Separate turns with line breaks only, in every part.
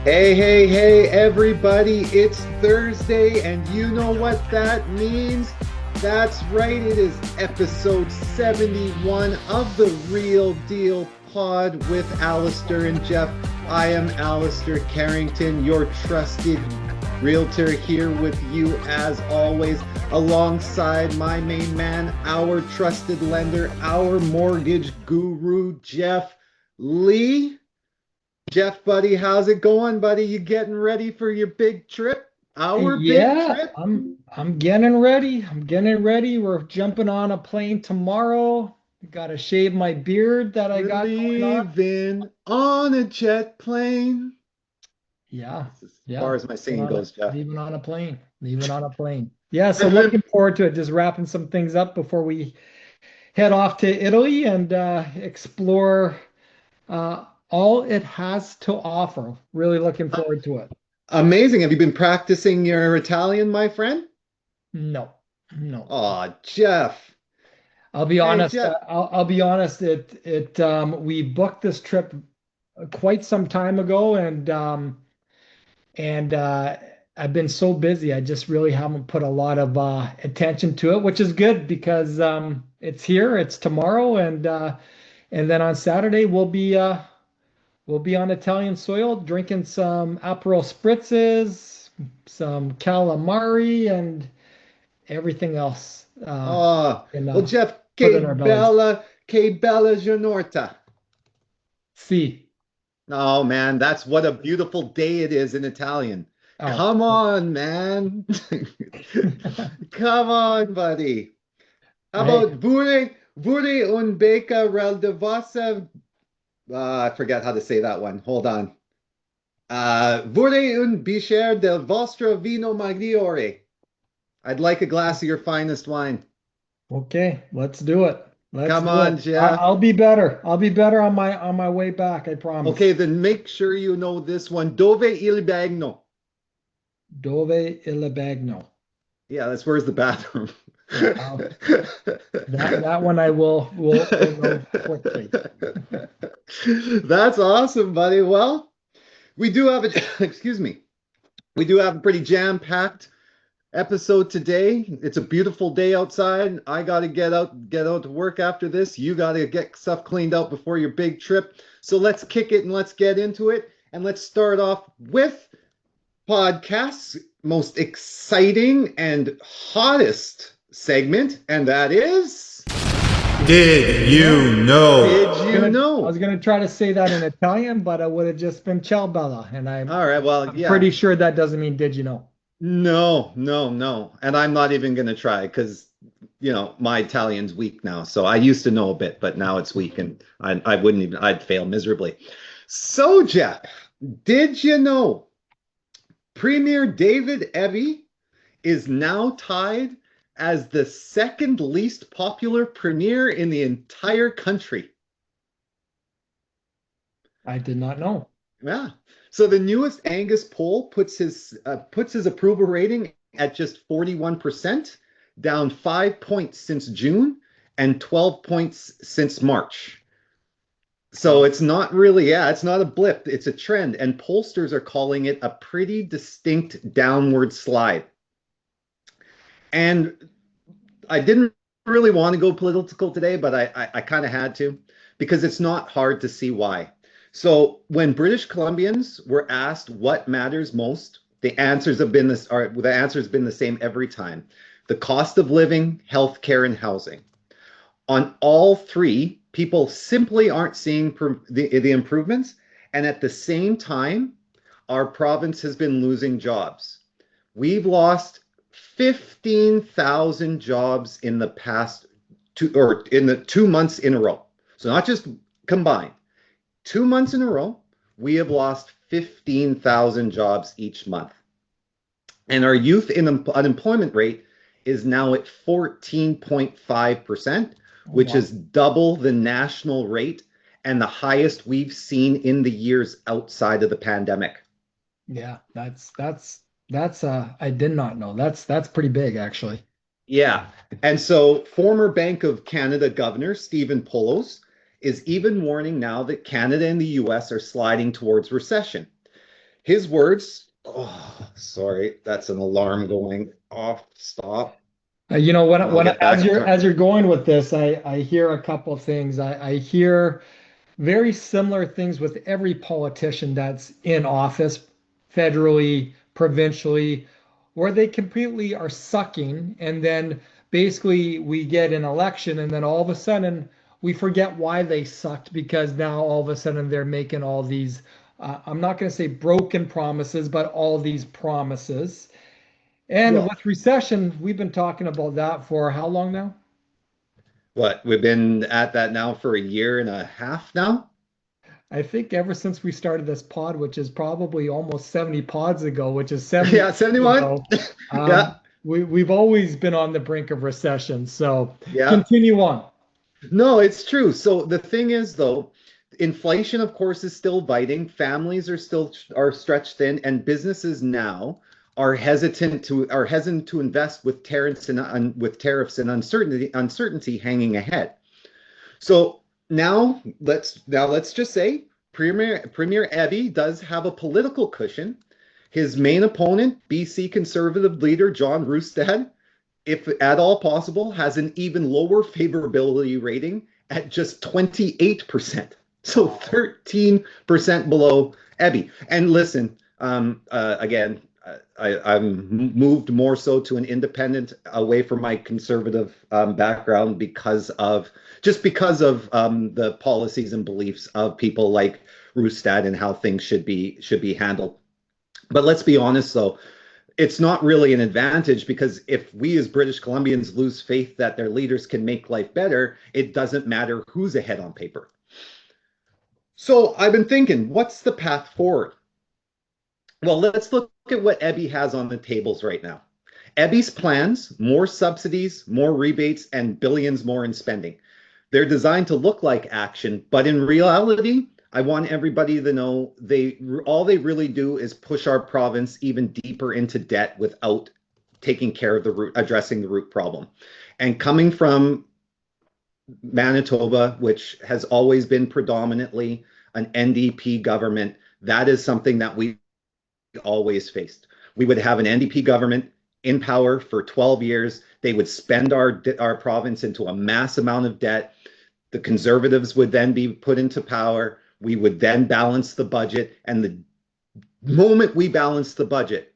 Hey, hey, hey, everybody, it's Thursday, and you know what that means? That's right, it is episode 71 of the Real Deal Pod with Allister and Geoff. I am Allister Carrington, your trusted realtor, here with you as always, alongside my main man, our trusted lender, our mortgage guru, Geoff Lee. Geoff, buddy, how's it going, buddy? You getting ready for your big trip? Our big
Yeah,
trip?
I'm getting ready. I'm getting ready. We're jumping on a plane tomorrow. Got to shave my beard that I
We're
got going on.
leaving on a jet plane.
Yeah,
That's as
yeah.
far as my singing goes, Geoff.
Leaving on a plane. Leaving on a plane. Yeah, so
I've been
looking forward to it. Just wrapping some things up before we head off to Italy and explore all it has to offer. Really looking forward to it.
amazing. Have you been practicing your Italian, my friend?
No, no.
Oh, Geoff.
I'll be
Hey,
honest.
Geoff.
I'll be honest. We booked this trip quite some time ago, and I've been so busy. I just really haven't put a lot of attention to it, which is good because it's here. It's tomorrow, and then on Saturday we'll be on Italian soil drinking some Aperol spritzes, some calamari, and everything else.
Oh,
And
well, Geoff,
put in our bellies.
che bella giornata.
See.
Oh, man, that's what a beautiful day it is in Italian.
Oh.
Come on, man. Come on, buddy. How
Hey,
about Vure un beca rel de vossa I forget how to say that one. Hold on. Vure un bicchiere del vostro vino maggiore. I'd like a glass of your finest wine.
okay, let's do it. Let's
Come
do it.
on, Geoff.
I'll be better. I'll be better on my way back, I promise.
Okay, then make sure you know this one. Dove il bagno?
Dove il bagno.
Yeah, that's where's the bathroom.
Yeah, that one I will know quickly.
That's awesome, buddy. Well, we do have a, excuse me, we do have a pretty jam-packed episode today. It's a beautiful day outside. I got to get out to work after this. You got to get stuff cleaned out before your big trip. So let's kick it and let's get into it. And let's start off with podcast's most exciting and hottest segment, and that is
Did you know?
Did You
I
Know?
was gonna try to say that in Italian, but it would have just been ciao bella, and
All right, well,
I'm
yeah.
pretty sure that doesn't mean did you know.
No, no, no. And I'm not even going to try because, my Italian's weak now. So I used to know a bit, but now it's weak and I wouldn't even, I'd fail miserably. So, Geoff, did you know Premier David Eby is now tied as the second least popular premier in the entire country?
I did not know.
Yeah. So the newest Angus poll puts his approval rating at just 41%, down 5 points since June and 12 points since March. So it's not really, it's not a blip, it's a trend, and pollsters are calling it a pretty distinct downward slide. And I didn't really want to go political today, but I kind of had to because it's not hard to see why. So when British Columbians were asked what matters most, the answers have been the answer has been the same every time: the cost of living, healthcare, and housing. On all three, people simply aren't seeing the improvements, and at the same time, our province has been losing jobs. We've lost 15,000 jobs in the past in the 2 months in a row. So not just combined. 2 months in a row, we have lost 15,000 jobs each month. And our youth unemployment rate is now at 14.5%, which is double the national rate and the highest we've seen in the years outside of the pandemic.
Yeah, that's I did not know. That's pretty big actually.
Yeah. And so former Bank of Canada Governor Stephen Poloz is even warning now that Canada and the US are sliding towards recession. His words, oh, sorry, that's an alarm going off. Stop.
You know,
I'll get
as
back.
you're going with this, I hear a couple of things. I hear very similar things with every politician that's in office, federally, provincially, where they completely are sucking, and then basically we get an election, and then all of a sudden we forget why they sucked because now all of a sudden they're making all these. I'm not going to say broken promises, but all these promises. And
Well,
with recession, we've been talking about that for how long now?
what? We've been at that now for a year and a half now?
I think ever since we started this pod, which is probably almost 70 pods ago, which is 70
Yeah,
years
71?
ago,
Yeah,
we've always been on the brink of recession. So
yeah.
continue on.
No, it's true. So the thing is, though, inflation, of course, is still biting. Families are stretched thin, and businesses now are hesitant to invest with tariffs and uncertainty hanging ahead. So now let's just say Premier Abbey does have a political cushion. His main opponent, BC Conservative leader John Roustad, if at all possible, has an even lower favorability rating at just 28%. So 13% below Ebby. And listen, again, I'm moved more so to an independent away from my conservative background because of the policies and beliefs of people like Rustad and how things should be handled. But let's be honest, though, it's not really an advantage because if we as British Columbians lose faith that their leaders can make life better, it doesn't matter who's ahead on paper. So I've been thinking, what's the path forward? Well, let's look at what Ebby has on the tables right now. Ebby's plans, more subsidies, more rebates, and billions more in spending. They're designed to look like action, but in reality, I want everybody to know all they really do is push our province even deeper into debt without taking care of addressing the root problem. And coming from Manitoba, which has always been predominantly an NDP government, that is something that we always faced. We would have an NDP government in power for 12 years. They would spend our province into a mass amount of debt. The Conservatives would then be put into power. We would then balance the budget. And the moment we balance the budget,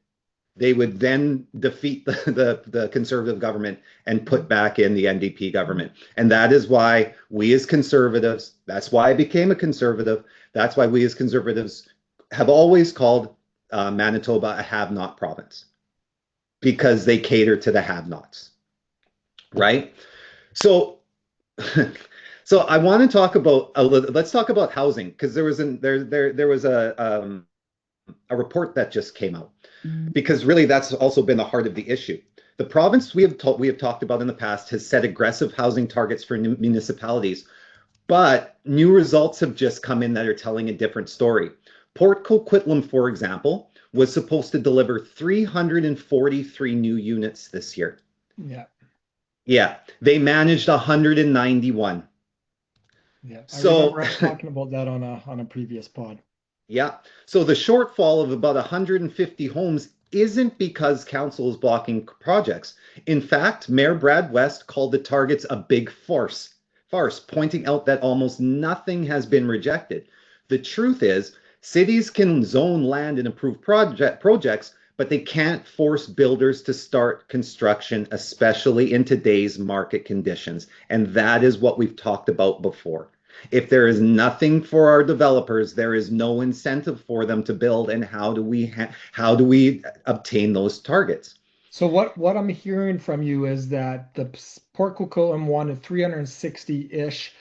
they would then defeat the Conservative government and put back in the NDP government. And that is why we as Conservatives, that's why I became a Conservative. That's why we as Conservatives have always called Manitoba a have-not province, because they cater to the have-nots, right? So, so I want to talk about let's talk about housing, because there was a report that just came out, because really that's also been the heart of the issue. The province we have talked about in the past has set aggressive housing targets for municipalities, but new results have just come in that are telling a different story. Port Coquitlam, for example, was supposed to deliver 343 new units this year.
Yeah.
Yeah, they managed 191.
Yeah. I
So,
remember us talking about that on a previous pod.
yeah. So the shortfall of about 150 homes isn't because council is blocking projects. In fact, Mayor Brad West called the targets a big farce, pointing out that almost nothing has been rejected. The truth is, cities can zone land and approve projects, but they can't force builders to start construction, especially in today's market conditions. And that is what we've talked about before. If there is nothing for our developers, there is no incentive for them to build. And how do we obtain those targets?
So what I'm hearing from you is that the Port Coquitlam wanted 360-ish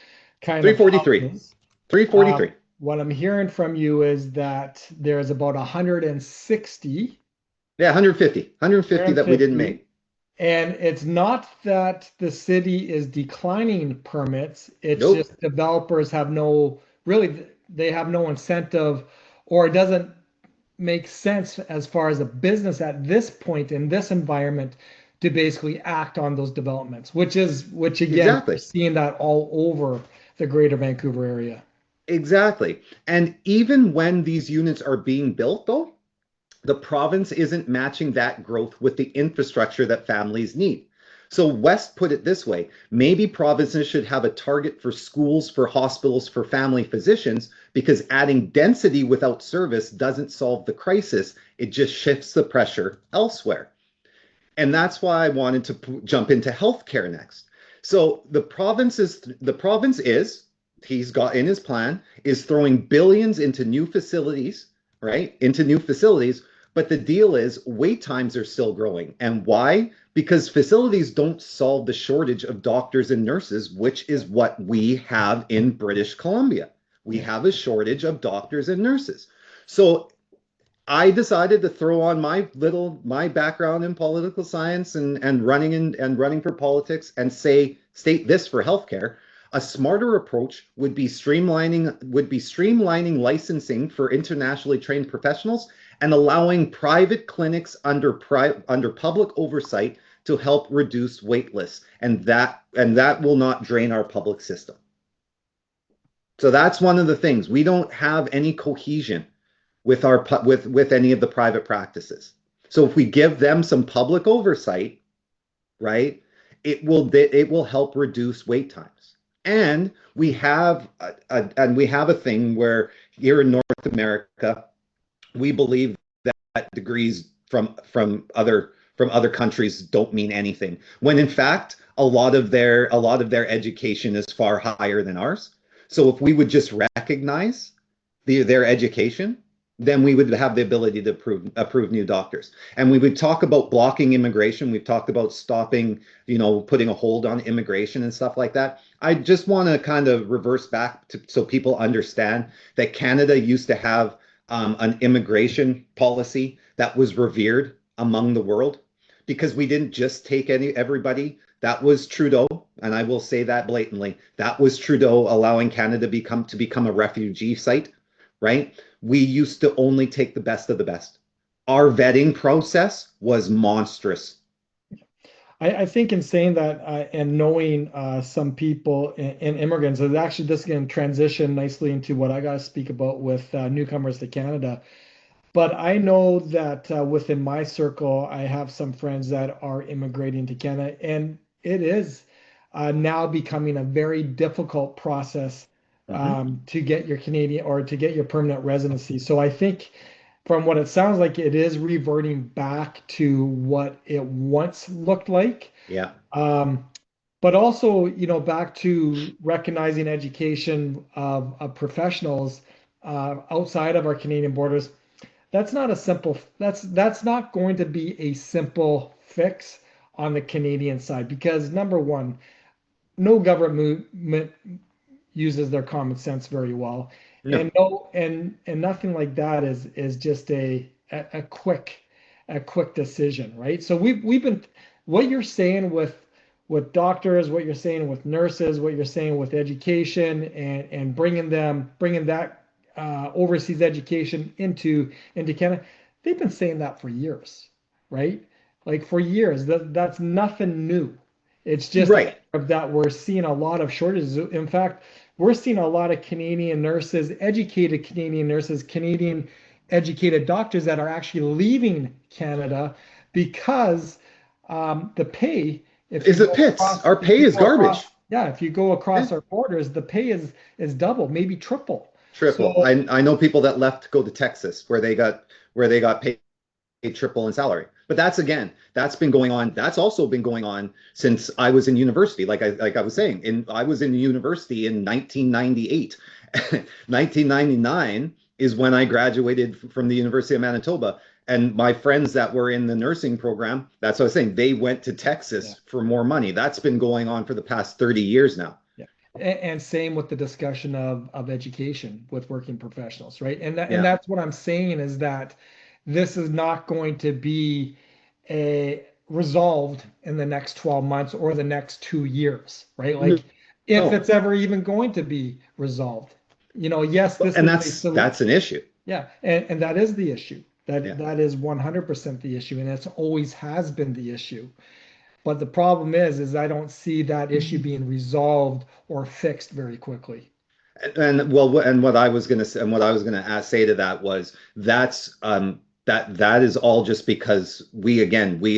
kind of
343.
houses.
343.
What I'm hearing from you is that there's about 160.
Yeah, 150 that we didn't make.
And it's not that the city is declining permits. It's
Nope.
just developers have they have no incentive, or it doesn't make sense as far as a business at this point in this environment to basically act on those developments, which again,
Exactly.
we're seeing that all over the greater Vancouver area.
Exactly. And even when these units are being built, though, The province isn't matching that growth with the infrastructure that families need. So West put it this way, maybe provinces should have a target for schools, for hospitals, for family physicians, because adding density without service doesn't solve the crisis. It just shifts the pressure elsewhere. And that's why I wanted to jump into healthcare next. So the province is, he's got in his plan, is throwing billions into new facilities, right? Into new facilities. But the deal is wait times are still growing. And why? Because facilities don't solve the shortage of doctors and nurses, which is what we have in British Columbia. We have a shortage of doctors and nurses. So I decided to throw on my background in political science and running for politics and state this for healthcare. A smarter approach would be streamlining licensing for internationally trained professionals and allowing private clinics under public oversight to help reduce wait lists, and that will not drain our public system. So that's one of the things. We don't have any cohesion with any of the private practices. So if we give them some public oversight, right, it will help reduce wait times. And we have a thing where here in North America, we believe that degrees from other countries don't mean anything, when in fact a lot of their education is far higher than ours. So if we would just recognize their education, then we would have the ability to approve new doctors. And we would talk about blocking immigration. We've talked about stopping, putting a hold on immigration and stuff like that. I just want to kind of reverse back so people understand that Canada used to have an immigration policy that was revered among the world, because we didn't just take everybody. That was Trudeau, and I will say that blatantly. That was Trudeau allowing Canada to become a refugee site, right? We used to only take the best of the best. Our vetting process was monstrous.
I think in saying that and knowing some people and immigrants, and actually this can transition nicely into what I got to speak about with newcomers to Canada. But I know that within my circle, I have some friends that are immigrating to Canada, and it is now becoming a very difficult process to get your Canadian or to get your permanent residency. So I think from what it sounds like, it is reverting back to what it once looked like.
Yeah.
But also, back to recognizing education of professionals outside of our Canadian borders. That's not going to be a simple fix on the Canadian side, because number one, no government uses their common sense very well.
No.
And nothing like that is just a quick decision, right? So we've been, what you're saying with doctors, what you're saying with nurses, what you're saying with education, and bringing that overseas education into Canada, they've been saying that for years, right? Like for years. That's nothing new. It's just
right.
that we're seeing a lot of shortages. In fact, we're seeing a lot of Canadian nurses, educated Canadian nurses, Canadian educated doctors that are actually leaving Canada because the pay,
is it pits. Our pay is garbage.
If you go across our borders, the pay is double, maybe triple.
Triple. So, I know people that left to go to Texas where they got paid triple in salary. But that's been going on. That's also been going on since I was in university. Like I was saying, I was in university in 1998. 1999 is when I graduated from the University of Manitoba. And my friends that were in the nursing program, that's what I was saying, they went to Texas for more money. That's been going on for the past 30 years now.
And same with the discussion of education with working professionals, right? And that's what I'm saying, is that this is not going to be resolved in the next 12 months or the next 2 years, right? Like if it's ever even going to be resolved, yes,
that's an issue.
Yeah, and that is the issue. That is 100% the issue, and it always has been the issue. But the problem is I don't see that issue being resolved or fixed very quickly.
And what I was going to say to that was that's that is all just because we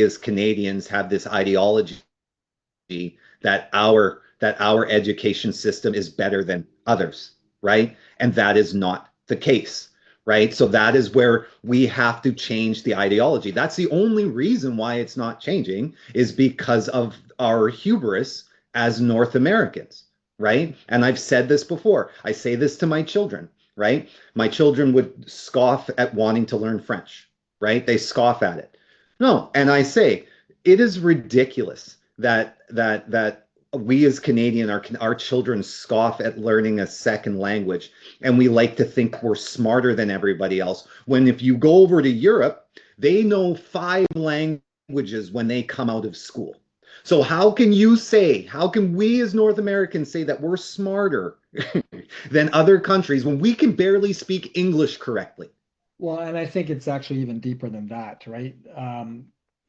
as Canadians have this ideology that our education system is better than others, right? And that is not the case, right? So that is where we have to change the ideology. That's the only reason why it's not changing, is because of our hubris as North Americans, right? And I've said this before. I say this to my children, right? My children would scoff at wanting to learn French, right? They scoff at it. No, and I say it is ridiculous that we as Canadian, our children scoff at learning a second language, and we like to think we're smarter than everybody else. When if you go over to Europe, they know 5 languages when they come out of school. So how can we as North Americans say that we're smarter than other countries when we can barely speak English correctly?
Well, and I think it's actually even deeper than that, right?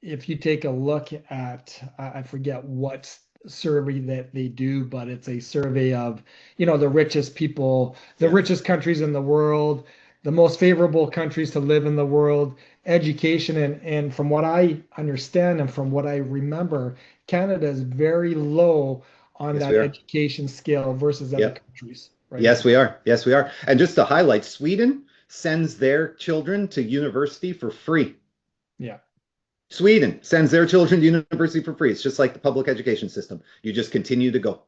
If you take a look at, I forget what survey that they do, but it's a survey of, the richest people, the richest countries in the world, the most favorable countries to live in the world, education. And from what I understand and from what I remember, Canada is very low on
Yes,
that
we are.
education scale versus other
Yep.
countries, right?
Yes, we are. Yes, we are. And just to highlight, Sweden sends their children to university for free.
Yeah.
Sweden sends their children to university for free. It's just like the public education system. You just continue to go,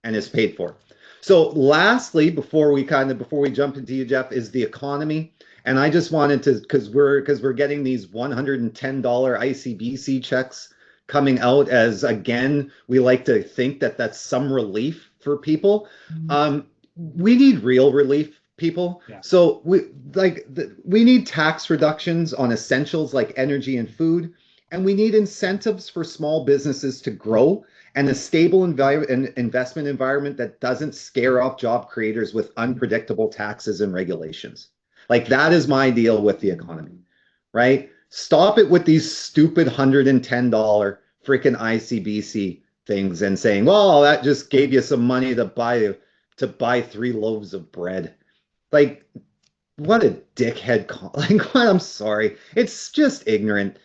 and it's paid for. So lastly, before we jump into you, Jeff, is the economy. And I just wanted to, because we're getting these $110 ICBC checks coming out, as again, we like to think that that's some relief for people. We need real relief, people.
Yeah.
So we need tax reductions on essentials like energy and food, and we need incentives for small businesses to grow, and a stable investment environment that doesn't scare off job creators with unpredictable taxes and regulations. Like, that is my deal with the economy, right? Stop it with these stupid $110 freaking ICBC things and saying, well, that just gave you some money to buy 3 loaves of bread. Like, what a dickhead like, what? I'm sorry. It's just ignorant.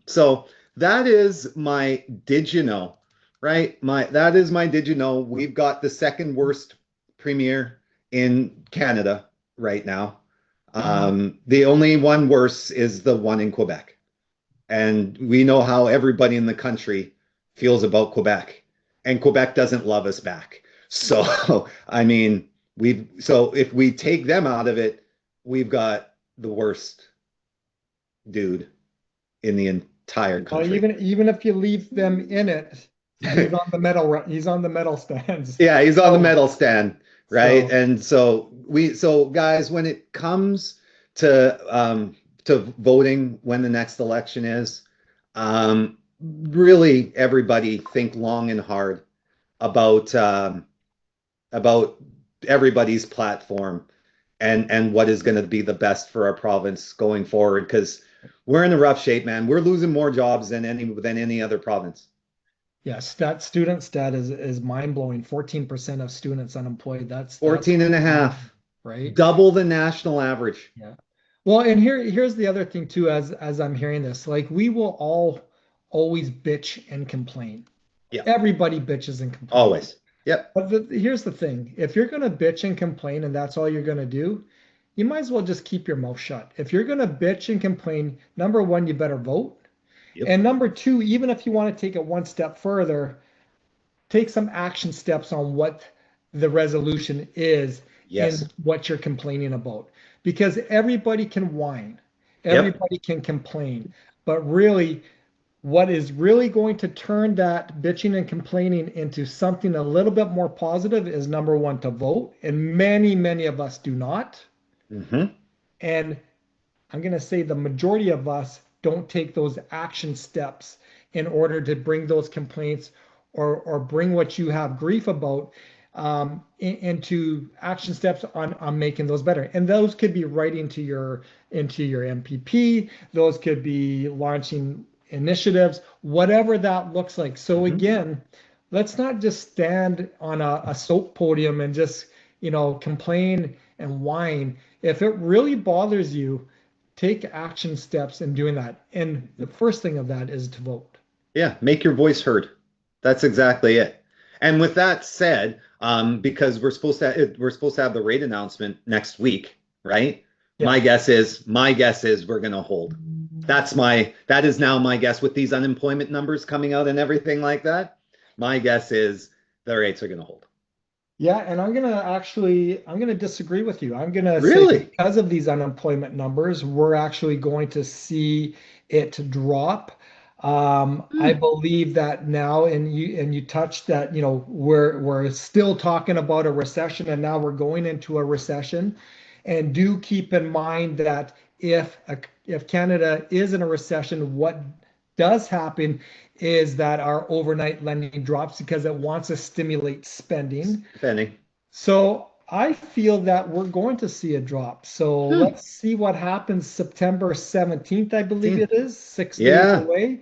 So that is my did you know, right? That is my did you know. We've got the second worst premier in Canada right now. The only one worse is the one in Quebec. And we know how everybody in the country feels about Quebec. And Quebec doesn't love us back. So, I mean, if we take them out of it, we've got the worst dude in the entire country.
Well, even if you leave them in it, he's on the medal. He's on the medal stands.
Yeah, he's on the medal stand, right?
So,
And so guys, when it comes to voting when the next election is, really everybody think long and hard about everybody's platform and what is going to be the best for our province going forward, because we're in a rough shape, man. We're losing more jobs than any other province.
yes, that student stat is mind-blowing. 14% of students unemployed. That's
14 and a half,
right?
double the national average.
Yeah. Well, and here's the other thing too, as I'm hearing this, like, we will all always bitch and complain.
Yeah.
Everybody bitches and complains.
Always. Yep.
But here's the thing. If you're going to bitch and complain and that's all you're going to do, you might as well just keep your mouth shut. If you're going to bitch and complain, number one, you better vote.
Yep.
And number two, even if you want to take it one step further, take some action steps on what the resolution is.
Yes.
And what you're complaining about. Because everybody can whine, everybody can complain, but really, what is really going to turn that bitching and complaining into something a little bit more positive is, number one, to vote. And many of us do not.
Mm-hmm.
And I'm going to say the majority of us don't take those action steps in order to bring those complaints or bring what you have grief about into action steps on making those better. And those could be writing to your MPP. Those could be launching initiatives, whatever that looks like. So again, let's not just stand on a soap podium and just, complain and whine. If it really bothers you, take action steps in doing that. And the first thing of that is to vote.
Yeah, make your voice heard. That's exactly it. And with that said, because we're supposed to have the rate announcement next week, right?
Yeah.
My guess is we're going to hold. That is now my guess with these unemployment numbers coming out and everything like that. My guess is the rates are going to hold.
Yeah, and I'm gonna disagree with you. I'm gonna say
Really?
because of these unemployment numbers, we're actually going to see it drop. I believe that now, and you touched that, we're still talking about a recession, and now we're going into a recession. And do keep in mind that if Canada is in a recession, what does happen is that our overnight lending drops because it wants to stimulate spending.
Penny.
So I feel that we're going to see a drop. So let's see what happens September 17th, I believe it is, 6 days
Yeah.
away.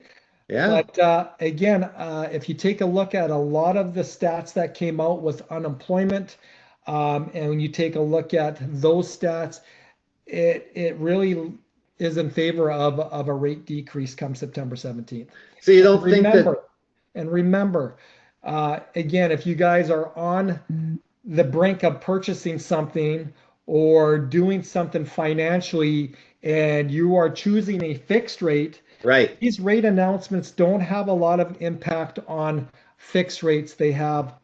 Yeah.
But again, if you take a look at a lot of the stats that came out with unemployment, and when you take a look at those stats, it really is in favor of a rate decrease come September 17th.
So you don't think that
And remember, again, if you guys are on the brink of purchasing something or doing something financially and you are choosing a fixed rate,
right?
These rate announcements don't have a lot of impact on fixed rates. They have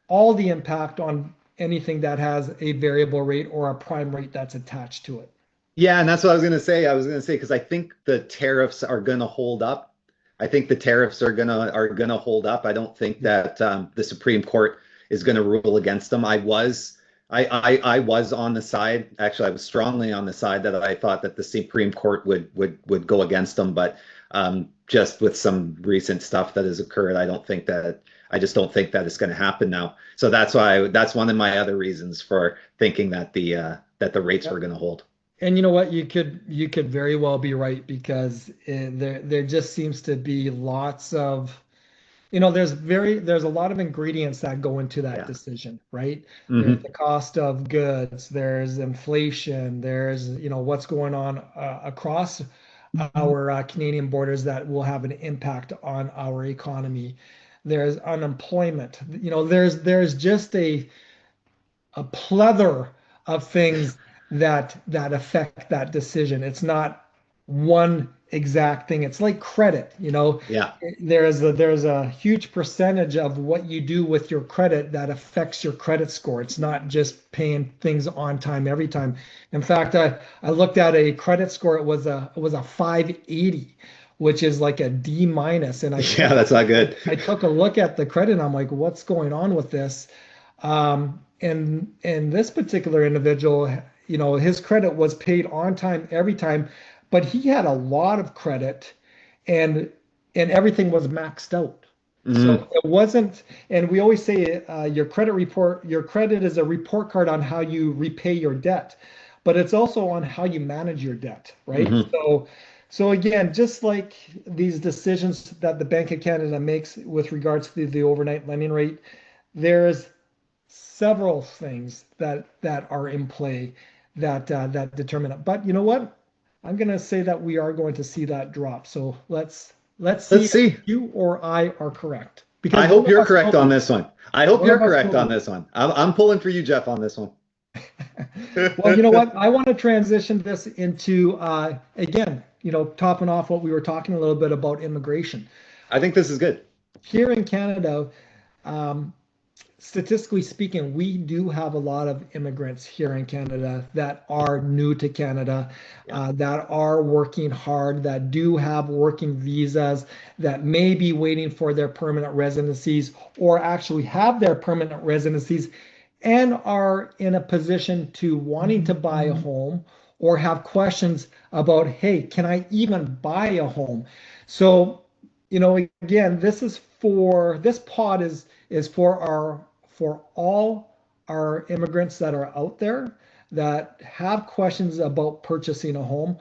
all the impact on anything that has a variable rate or a prime rate that's attached to it.
Yeah, and that's what I was going to say. I was going to say because I think the tariffs are going to hold up. I think the tariffs are gonna hold up. I don't think that the Supreme Court is going to rule against them. I was on the side. Actually, I was strongly on the side that I thought that the Supreme Court would go against them, but just with some recent stuff that has occurred, I just don't think that it's going to happen now. So that's one of my other reasons for thinking that the rates were going to hold.
And you know what? You could very well be right because there just seems to be lots of, there's a lot of ingredients that go into that decision, right? There's the cost of goods, there's inflation, there's what's going on across our Canadian borders that will have an impact on our economy. There's unemployment. There's just a plethora of things that affect that decision. It's not one exact thing. It's like credit,
Yeah.
There's a huge percentage of what you do with your credit that affects your credit score. It's not just paying things on time every time. In fact, I looked at a credit score. It was a 580, which is like a D minus. And
that's not good.
I took a look at the credit and I'm like, what's going on with this? And this particular individual, his credit was paid on time every time, but he had a lot of credit and everything was maxed out. So it wasn't, and we always say your credit is a report card on how you repay your debt, but it's also on how you manage your debt, right? So again, just like these decisions that the Bank of Canada makes with regards to the overnight lending rate, there's several things that are in play that determine it. But you know what? I'm going to say that we are going to see that drop. So let's see if you or I are correct.
Because I hope you're correct on this one. I'm pulling for you, Jeff, on this one.
Well, you know what? I want to transition this into again, topping off what we were talking a little bit about immigration.
I think this is good.
Here in Canada, statistically speaking, we do have a lot of immigrants here in Canada that are new to Canada, that are working hard, that do have working visas, that may be waiting for their permanent residencies or actually have their permanent residencies and are in a position to wanting to buy a home or have questions about, hey, can I even buy a home? So, again, this pod is for all our immigrants that are out there that have questions about purchasing a home,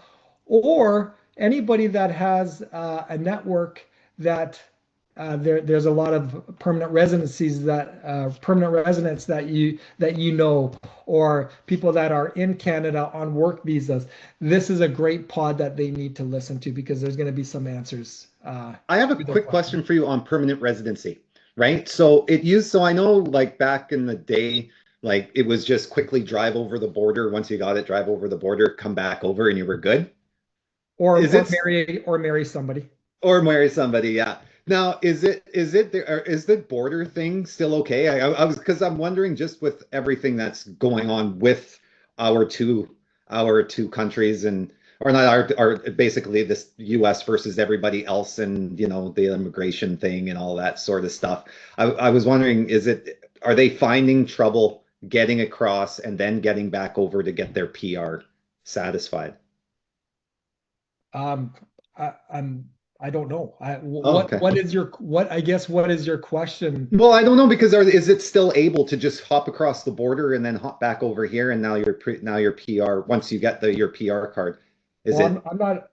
or anybody that has a network that there's a lot of permanent residencies that permanent residents that you know, or people that are in Canada on work visas. This is a great pod that they need to listen to because there's going to be some answers.
I have a
to their
quick
questions.
question for you on permanent residency, right? So I know like back in the day, like it was just quickly drive over the border. Once you got it, drive over the border, come back over, and you were good.
Or
Is it
marry somebody.
or marry somebody? Yeah. Now, is the border thing still okay? I was because I'm wondering just with everything that's going on with our two countries and or not our basically this US versus everybody else and the immigration thing and all that sort of stuff. I was wondering, are they finding trouble getting across and then getting back over to get their PR satisfied?
Um, I don't know.
Oh, okay.
What is your question?
Well, I don't know because is it still able to just hop across the border and then hop back over here and now your PR once you get your PR card, is
Well,
it
I'm not.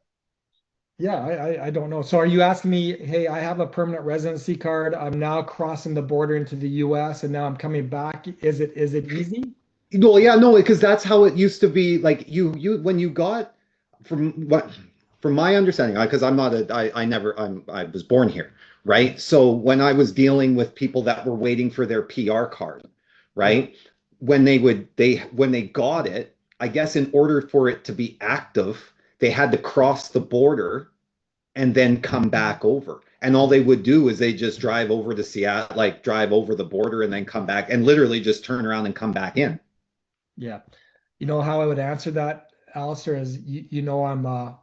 Yeah, I don't know. So are you asking me, hey, I have a permanent residency card. I'm now crossing the border into the US and now I'm coming back. Is it easy?
well, yeah, no, because that's how it used to be. Like you when you got from what from my understanding, because I'm not a I never I was born here, right? So when I was dealing with people that were waiting for their PR card,
Yeah.
right? When they got it, I guess in order for it to be active, they had to cross the border and then come back over. And all they would do is they just drive over to Seattle, like drive over the border and then come back and literally just turn around and come back in.
Yeah. You know how I would answer that, Alistair, is I'm a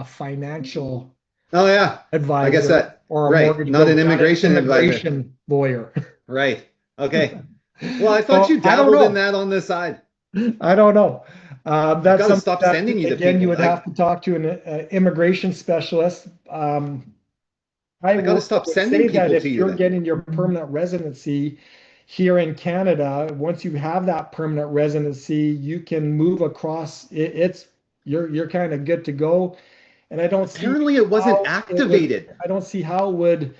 financial
Oh yeah, I guess
advisor
that
or a
right.
mortgage
Not an
broker, not an
immigration advisor.
immigration lawyer.
Right. Okay. Well, I thought
So
you
I don't
dabbled in
know.
that on the side.
I don't know.
I've
That's
got to
something
stop
that,
sending you to
again, you
people.
would have to talk to an immigration specialist.
I got to
I
stop
would
sending
say that
people
if
to you
you're
then.
getting your permanent residency here in Canada, once you have that permanent residency, you can move across. You're kind of good to go. And
Apparently it wasn't activated.
I don't see how it would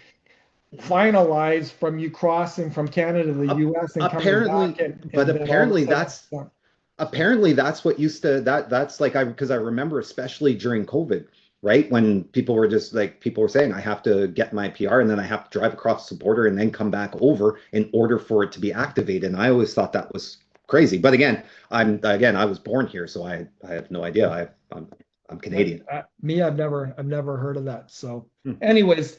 finalize from you crossing from Canada to the US and coming back
Apparently, but
and then all of a
apparently
sudden.
that's what used to that's like I because I remember especially during COVID, right? When people were just like people were saying I have to get my PR and then I have to drive across the border and then come back over in order for it to be activated. And I always thought that was crazy. But I was born here, so I have no idea. I'm Canadian.
I've never heard of that. So,
Hmm.
anyways,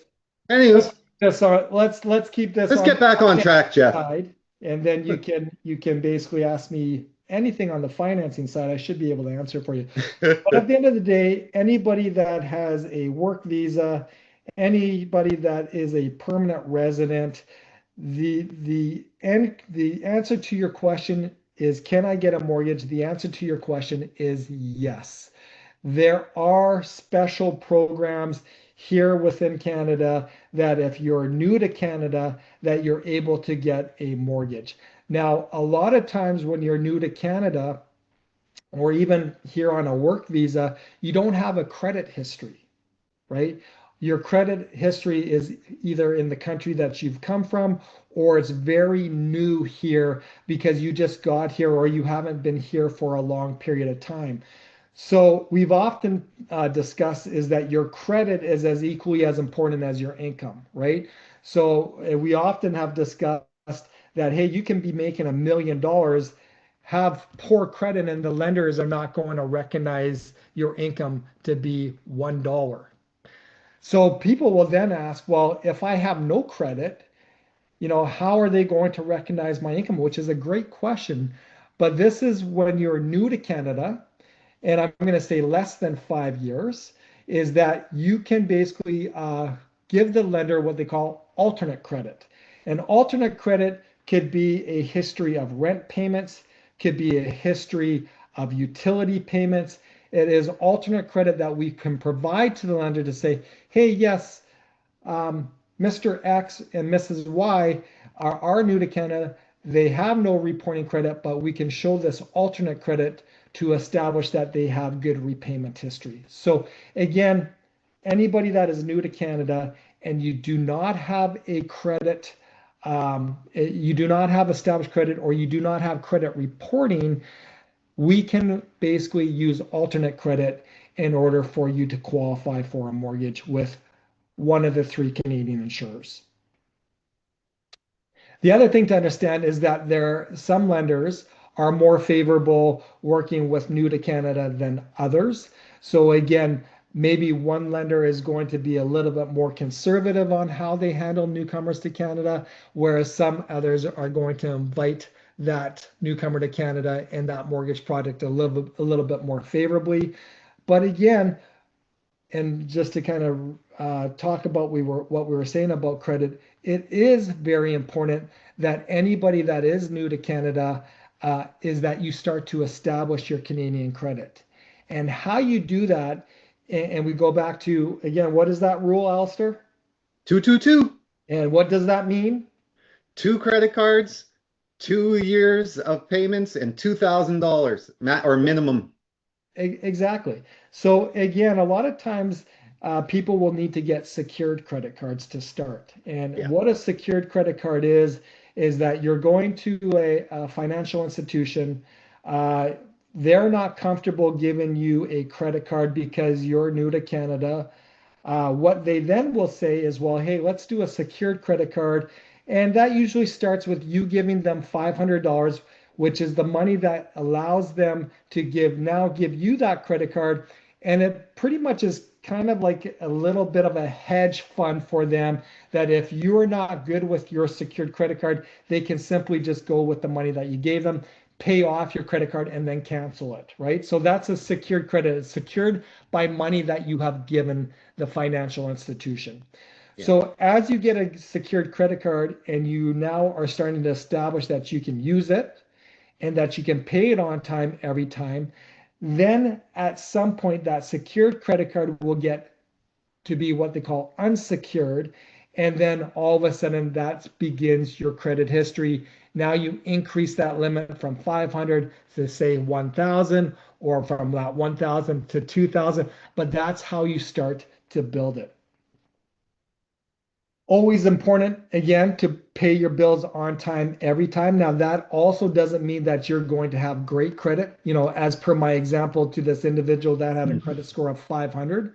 let's
Anyways,
let's keep this
let's
on
get back on
the
track, Jeff.
side, and then you can basically ask me anything on the financing side. I should be able to answer for you. But at the end of the day, anybody that has a work visa, anybody that is a permanent resident, the answer to your question is, can I get a mortgage? The answer to your question is yes. There are special programs here within Canada that if you're new to Canada, that you're able to get a mortgage. Now, a lot of times when you're new to Canada, or even here on a work visa, you don't have a credit history, right? Your credit history is either in the country that you've come from, or it's very new here because you just got here or you haven't been here for a long period of time. So we've often discussed is that your credit is as equally as important as your income, right? So we often have discussed that, hey, you can be making $1 million, have poor credit, and the lenders are not going to recognize your income to be $1. So people will then ask, well, if I have no credit, how are they going to recognize my income? Which is a great question. But this is when you're new to Canada, and I'm going to say less than 5 years, is that you can basically give the lender what they call alternate credit. And alternate credit could be a history of rent payments, could be a history of utility payments. It is alternate credit that we can provide to the lender to say, hey, yes, Mr. X and Mrs. Y are new to Canada. They have no reporting credit, but we can show this alternate credit to establish that they have good repayment history. So again, anybody that is new to Canada, and you do not have a credit, you do not have established credit, or you do not have credit reporting, we can basically use alternate credit in order for you to qualify for a mortgage with one of the three Canadian insurers. The other thing to understand is that some lenders are more favorable working with new to Canada than others. So again, maybe one lender is going to be a little bit more conservative on how they handle newcomers to Canada, whereas some others are going to invite that newcomer to Canada and that mortgage product a little bit more favorably. But again, and just to kind of talk about what we were saying about credit, it is very important that anybody that is new to Canada is that you start to establish your Canadian credit. And how you do that, and we go back to, again, what is that rule, Allister?
222.
And what does that mean?
2 credit cards, 2 years of payments, and $2,000 or minimum.
Exactly. So again, a lot of times people will need to get secured credit cards to start. And what a secured credit card is that you're going to a financial institution. They're not comfortable giving you a credit card because you're new to Canada. What they then will say is, well, hey, let's do a secured credit card. And that usually starts with you giving them $500, which is the money that allows them to give you that credit card. And it pretty much is kind of like a little bit of a hedge fund for them, that if you are not good with your secured credit card, they can simply just go with the money that you gave them, pay off your credit card, and then cancel it, right? So that's a secured credit. It's secured by money that you have given the financial institution. So as you get a secured credit card and you now are starting to establish that you can use it and that you can pay it on time every time, then at some point that secured credit card will get to be what they call unsecured. And then all of a sudden that begins your credit history. Now you increase that limit from 500 to say 1,000, or from that 1,000 to 2,000, but that's how you start to build it. Always important, again, to pay your bills on time every time. Now, that also doesn't mean that you're going to have great credit, as per my example to this individual that had a credit score of 500.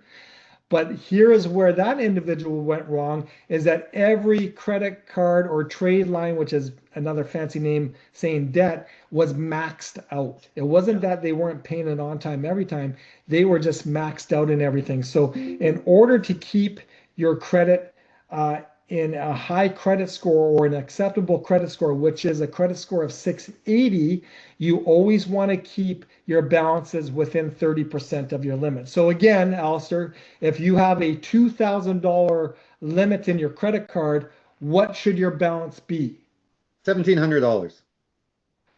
But here is where that individual went wrong, is that every credit card or trade line, which is another fancy name saying debt, was maxed out. It wasn't that they weren't paying it on time every time. They were just maxed out in everything. So in order to keep your credit in a high credit score, or an acceptable credit score, which is a credit score of 680, you always want to keep your balances within 30% of your limit. So again, Allister, if you have a $2,000 limit in your credit card, what should your balance be?
$1,700.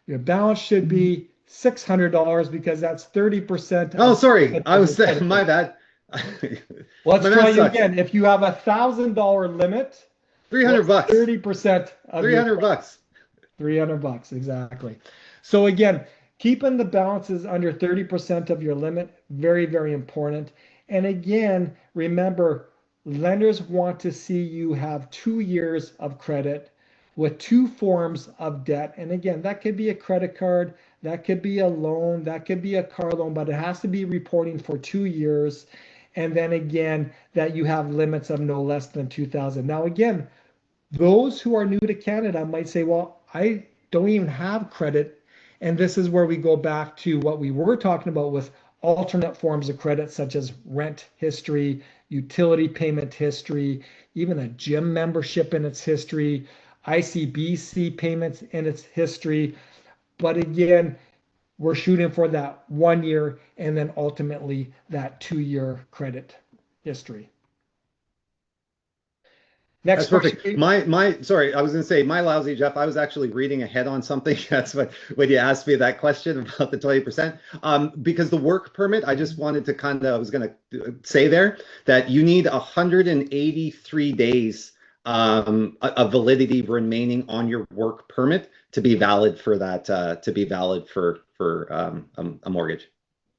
Your balance should be $600, because that's 30%.
Oh, sorry. I was my bad.
Let's try you again. If you have $1,000 limit,
$300.
30% of
$300.
$300, exactly. So again, keeping the balances under 30% of your limit, very, very important. And again, remember, lenders want to see you have 2 years of credit with 2 forms of debt. And again, that could be a credit card, that could be a loan, that could be a car loan, but it has to be reporting for 2 years. And then again, that you have limits of no less than 2,000. Now again, those who are new to Canada might say, well, I don't even have credit. And this is where we go back to what we were talking about with alternate forms of credit, such as rent history, utility payment history, even a gym membership in its history, ICBC payments in its history. But again, we're shooting for that 1 year and then ultimately that 2-year credit history. Next
That's perfect. Sorry, I was going to say, my lousy Jeff, I was actually reading ahead on something. That's what, when you asked me that question about the 20%, because the work permit, I just wanted to I was going to say there that you need 183 days of validity remaining on your work permit to be valid for that, to be valid for a mortgage.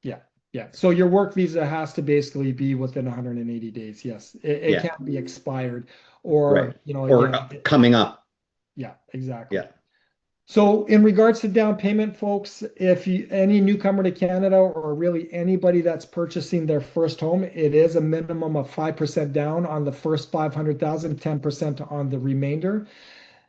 Yeah. Yeah. So your work visa has to basically be within 180 days. Yes. It
Yeah,
can't be expired
right.
or,
Or
again,
coming up.
yeah, exactly.
Yeah,
So in regards to down payment, folks, if you any newcomer to Canada or really anybody that's purchasing their first home, it is a minimum of 5% down on the first 500,000, 10% on the remainder.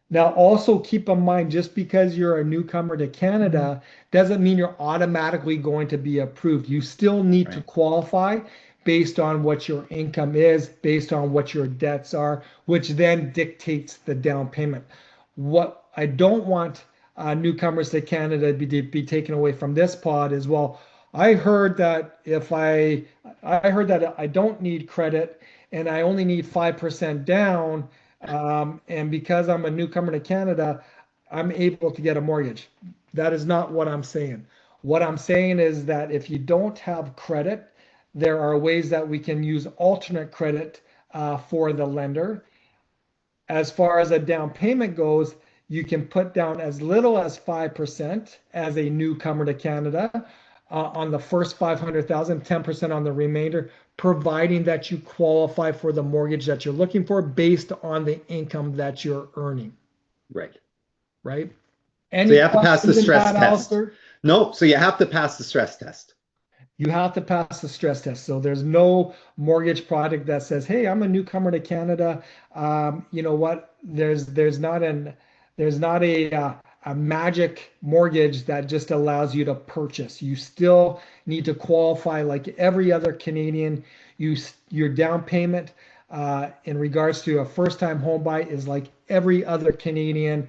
Now, also keep in mind, just because you're a newcomer to Canada doesn't mean you're automatically going to be approved. You still need to
right.
qualify based on what your income is, based on what your debts are, which then dictates the down payment. What I don't want newcomers to Canada be taken away from this pod is, well, I heard that I heard that I don't need credit and I only need 5% down, and because I'm a newcomer to Canada, I'm able to get a mortgage. That is not what I'm saying. What I'm saying is that if you don't have credit, there are ways that we can use alternate credit for the lender. As far as a down payment goes, you can put down as little as 5% as a newcomer to Canada on the first 500,000, 10% on the remainder, providing that you qualify for the mortgage that you're looking for based on the income that you're earning,
Right.
right?
So
Any
you have to pass the
questions in
stress
that,
test.
Alistair?
No, so you have to pass the stress test.
You have to pass the stress test. So there's no mortgage product that says, "Hey, I'm a newcomer to Canada. You know what? There's not a magic mortgage that just allows you to purchase. You still need to qualify like every other Canadian. Your down payment in regards to a first-time home buy is like every other Canadian.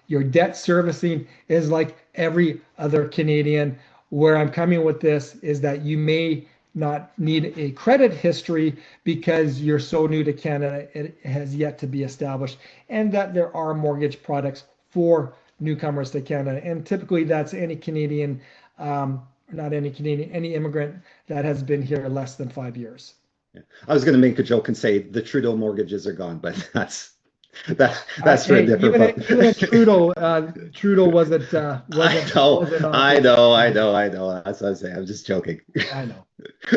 Your debt servicing is like every other Canadian. Where I'm coming with this is that you may not need a credit history because you're so new to Canada, it has yet to be established, and that there are mortgage products for newcomers to Canada. And typically that's any Canadian, not any Canadian, any immigrant that has been here less than 5 years.
Yeah. I was going to make a joke and say the Trudeau mortgages are gone, but that's for a
Hey,
different
even a
book.
Trudeau wasn't
I know,
wasn't on
I
board.
know, I know, I know. That's what I'm saying. I'm just joking.
I know.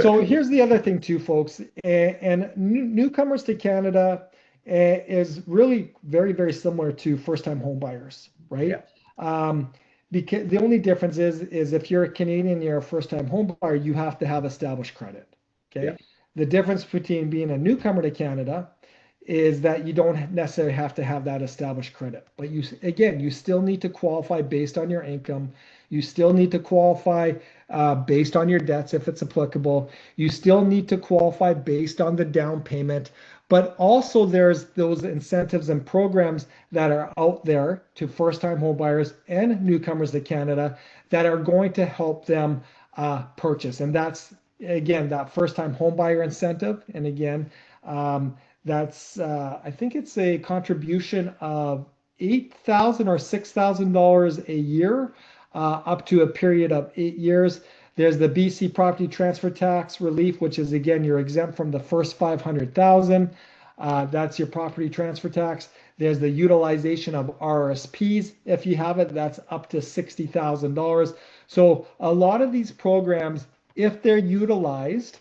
So here's the other thing too, folks, and newcomers to Canada is really very, very similar to first-time home buyers,
Yeah,
right? Because the only difference is if you're a Canadian, you're a first-time home buyer, you have to have established credit.
yeah,
Okay. The difference between being a newcomer to Canada is that you don't necessarily have to have that established credit. But you still need to qualify based on your income. You still need to qualify based on your debts if it's applicable. You still need to qualify based on the down payment. But also there's those incentives and programs that are out there to first-time home buyers and newcomers to Canada that are going to help them purchase. And that's, again, that first-time home buyer incentive. And again, that's I think it's a contribution of $8,000 or $6,000 a year, up to a period of 8 years. There's the BC property transfer tax relief, which is again you're exempt from the first 500,000. That's your property transfer tax. There's the utilization of RSPs if you have it. That's up to $60,000. So a lot of these programs, if they're utilized,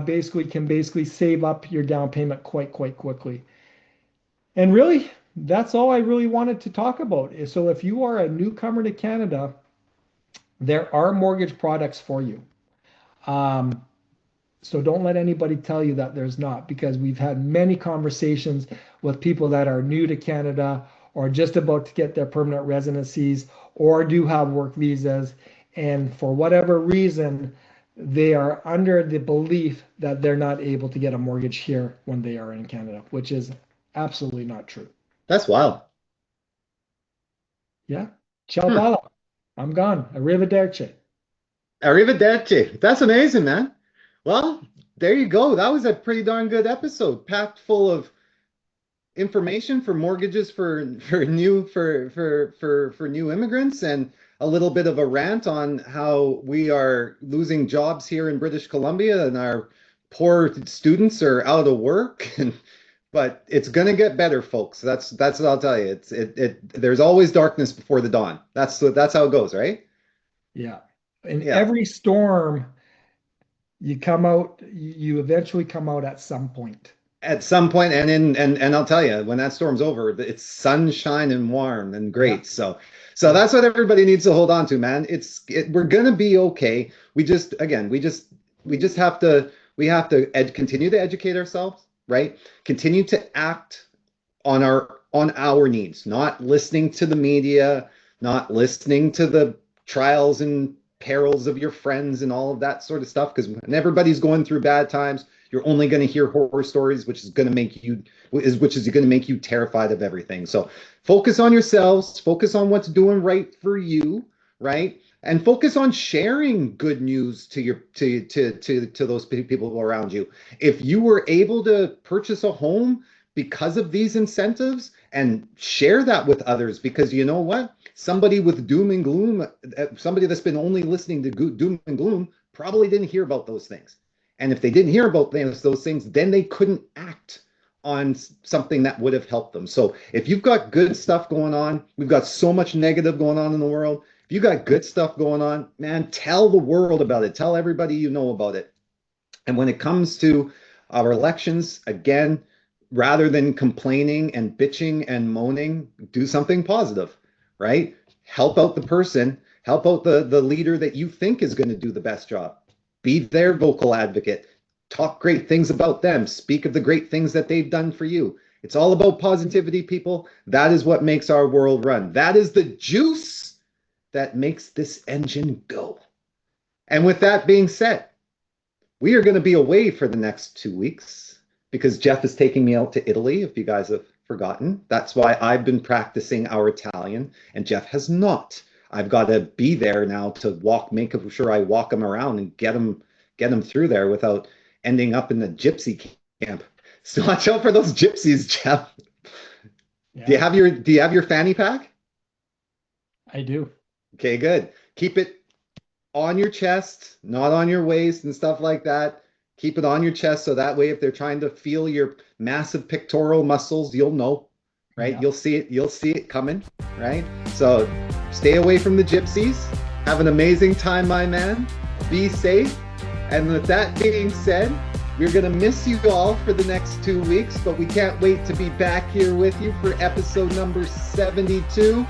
basically save up your down payment quite quickly. And really, that's all I really wanted to talk about. So if you are a newcomer to Canada, there are mortgage products for you. Um, so don't let anybody tell you that there's not, because we've had many conversations with people that are new to Canada or just about to get their permanent residencies or do have work visas. And for whatever reason, they are under the belief that they're not able to get a mortgage here when they are in Canada, which is absolutely not true.
that's wild.
Yeah. Ciao,
Huh.
bella. I'm gone. Arrivederci.
Arrivederci. That's amazing, man. Well, there you go. That was a pretty darn good episode, packed full of information for mortgages for new immigrants, and a little bit of a rant on how we are losing jobs here in British Columbia and our poor students are out of work. And but it's gonna get better, folks. That's what I'll tell you. There's always darkness before the dawn. That's how it goes, right?
Yeah. In
Yeah.
every storm, you come out, you eventually come out at some point.
At some point, and I'll tell you, when that storm's over, it's sunshine and warm and great.
Yeah.
So that's what everybody needs to hold on to, man. We're gonna be okay. We just have to continue to educate ourselves, right? Continue to act on our needs, not listening to the media, not listening to the trials and perils of your friends and all of that sort of stuff. Because when everybody's going through bad times, you're only going to hear horror stories, which is going to make you terrified of everything. So focus on yourselves, focus on what's doing right for you, right? And focus on sharing good news to those people around you. If you were able to purchase a home because of these incentives, and share that with others, because you know what? Somebody with doom and gloom, somebody that's been only listening to doom and gloom, probably didn't hear about those things. And if they didn't hear about those things, then they couldn't act on something that would have helped them. So if you've got good stuff going on, we've got so much negative going on in the world. If you got good stuff going on, man, tell the world about it. Tell everybody you know about it. And when it comes to our elections, again, rather than complaining and bitching and moaning, do something positive, right? Help out the person, help out the leader that you think is going to do the best job. Be their vocal advocate. Talk great things about them. Speak of the great things that they've done for you. It's all about positivity, people. That is what makes our world run. That is the juice that makes this engine go. And with that being said, we are going to be away for the next 2 weeks because Geoff is taking me out to Italy, if you guys have forgotten. That's why I've been practicing our Italian, and Geoff has not. I've got to be there now to make sure I walk him around and get him through there without ending up in the gypsy camp. So watch out for those gypsies, Geoff. Yeah. Do you have your fanny pack?
I do.
Okay, good. Keep it on your chest, not on your waist and stuff like that. Keep it on your chest so that way if they're trying to feel your massive pectoral muscles, you'll know, right? Yeah. You'll see it coming, right? So stay away from the gypsies. Have an amazing time, my man. Be safe. And with that being said, we're going to miss you all for the next 2 weeks, but we can't wait to be back here with you for episode number 72.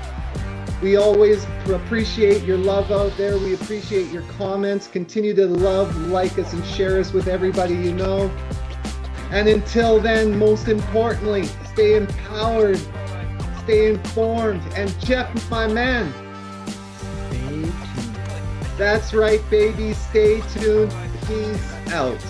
We always appreciate your love out there. We appreciate your comments. Continue to love, like us, and share us with everybody you know. And until then, most importantly, stay empowered, stay informed, and Geoff, my man, stay tuned. That's right, baby. Stay tuned. Peace out.